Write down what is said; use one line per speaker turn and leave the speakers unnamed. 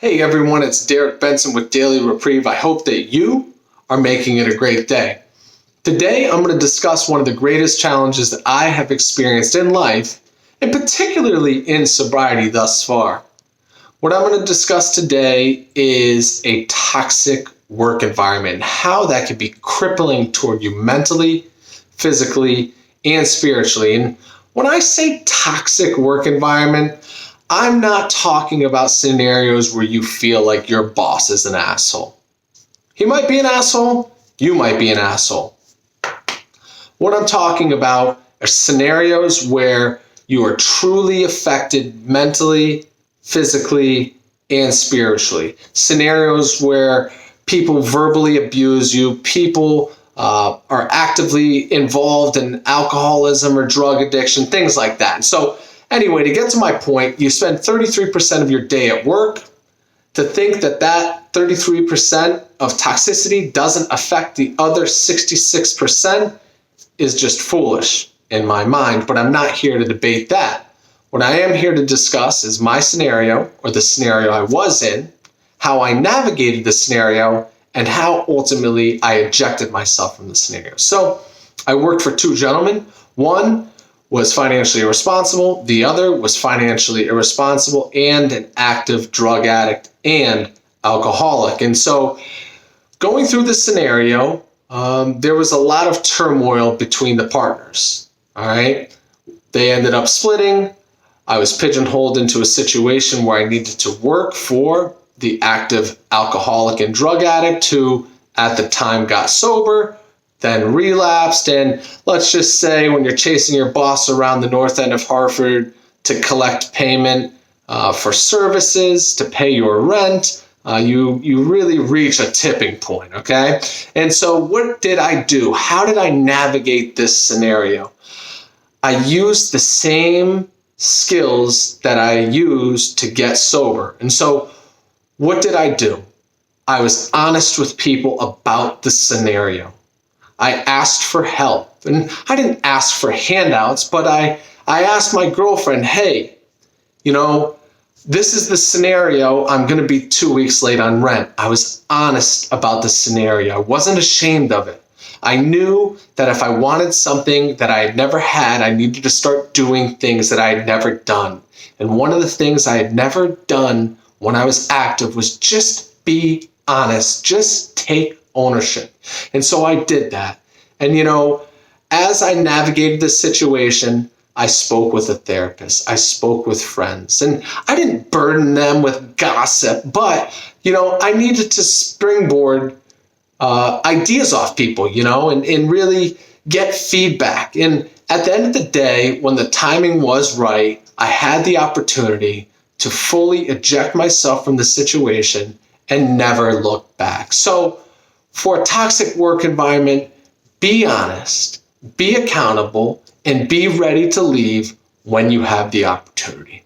Hey everyone, it's Derek Benson with Daily Reprieve. I hope that you are making it a great day. Today I'm going to discuss one of the greatest challenges that I have experienced in life, and particularly in sobriety thus far. What I'm going to discuss today is a toxic work environment and how that can be crippling toward you mentally, physically, and spiritually. And when I say toxic work environment, I'm not talking about scenarios where you feel like your boss is an asshole. He might be an asshole, you might be an asshole. What I'm talking about are scenarios where you are truly affected mentally, physically, and spiritually. Scenarios where people verbally abuse you, people are actively involved in alcoholism or drug addiction, things like that. So anyway, to get to my point, you spend 33% of your day at work. To think that that 33% of toxicity doesn't affect the other 66% is just foolish in my mind, but I'm not here to debate that. What I am here to discuss is my scenario, or the scenario I was in, how I navigated the scenario, and how ultimately I ejected myself from the scenario. So I worked for two gentlemen. One was financially irresponsible. The other was financially irresponsible and an active drug addict and alcoholic. And so going through this scenario, there was a lot of turmoil between the partners. All right. They ended up splitting. I was pigeonholed into a situation where I needed to work for the active alcoholic and drug addict who at the time got sober, then relapsed. And let's just say when you're chasing your boss around the north end of Hartford to collect payment for services, to pay your rent, you really reach a tipping point, okay? And so what did I do? How did I navigate this scenario? I used the same skills that I used to get sober. And so what did I do? I was honest with people about the scenario. I asked for help, and I didn't ask for handouts, but I asked my girlfriend, hey, this is the scenario. I'm going to be 2 weeks late on rent. I was honest about the scenario. I wasn't ashamed of it. I knew that if I wanted something that I had never had, I needed to start doing things that I had never done. And one of the things I had never done when I was active was just be honest, just take ownership. And so I did that. And as I navigated this situation, I spoke with a therapist. I spoke with friends, and I didn't burden them with gossip, but I needed to springboard ideas off people, and really get feedback. And at the end of the day, when the timing was right, I had the opportunity to fully eject myself from the situation and never look back. So for a toxic work environment, be honest, be accountable, and be ready to leave when you have the opportunity.